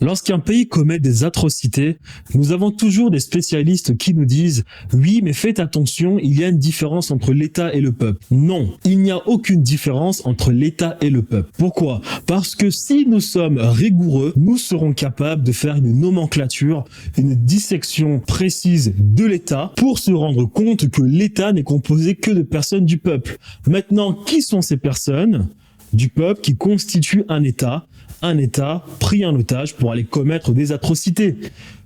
Lorsqu'un pays commet des atrocités, nous avons toujours des spécialistes qui nous disent « Oui, mais faites attention, il y a une différence entre l'État et le peuple. » Non, il n'y a aucune différence entre l'État et le peuple. Pourquoi? Parce que si nous sommes rigoureux, nous serons capables de faire une nomenclature, une dissection précise de l'État pour se rendre compte que l'État n'est composé que de personnes du peuple. Maintenant, qui sont ces personnes du peuple qui constituent un État pris en otage pour aller commettre des atrocités?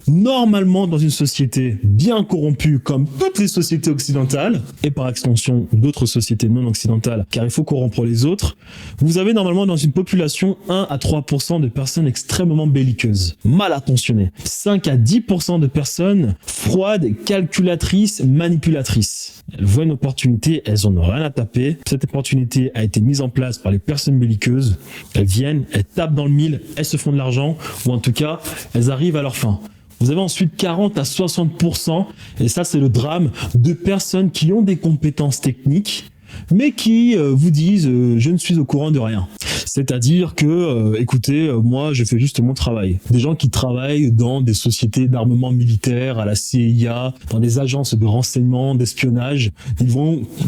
Normalement, dans une société bien corrompue comme toutes les sociétés occidentales, et par extension d'autres sociétés non occidentales, car il faut corrompre les autres, vous avez normalement dans une population 1 à 3% de personnes extrêmement belliqueuses, mal attentionnées, 5 à 10% de personnes froides, calculatrices, manipulatrices. Elles voient une opportunité, elles en ont rien à taper. Cette opportunité a été mise en place par les personnes belliqueuses. Elles viennent, elles tapent dans le mille, elles se font de l'argent, ou en tout cas, elles arrivent à leur fin. Vous avez ensuite 40 à 60%, et ça c'est le drame, de personnes qui ont des compétences techniques, mais qui vous disent je ne suis au courant de rien. C'est-à-dire que, écoutez, moi je fais juste mon travail. Des gens qui travaillent dans des sociétés d'armement militaire, à la CIA, dans des agences de renseignement, d'espionnage,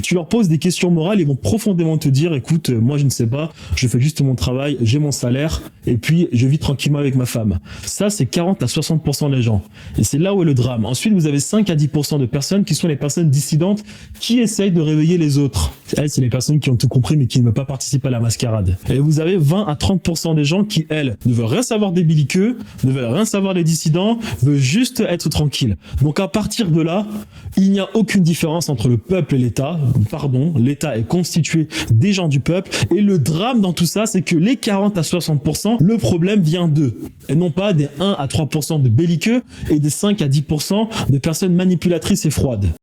tu leur poses des questions morales, ils vont profondément te dire, écoute, moi je ne sais pas, je fais juste mon travail, j'ai mon salaire, et puis je vis tranquillement avec ma femme. Ça c'est 40 à 60% des gens. Et c'est là où est le drame. Ensuite vous avez 5 à 10% de personnes qui sont les personnes dissidentes qui essayent de réveiller les autres. Elles, c'est les personnes qui ont tout compris mais qui ne veulent pas participer à la mascarade. Et vous avez 20 à 30% des gens qui, elles, ne veulent rien savoir des belliqueux, ne veulent rien savoir des dissidents, veulent juste être tranquilles. Donc à partir de là, il n'y a aucune différence entre le peuple et l'État. Pardon, l'État est constitué des gens du peuple. Et le drame dans tout ça, c'est que les 40 à 60%, le problème vient d'eux. Et non pas des 1 à 3% de belliqueux et des 5 à 10% de personnes manipulatrices et froides.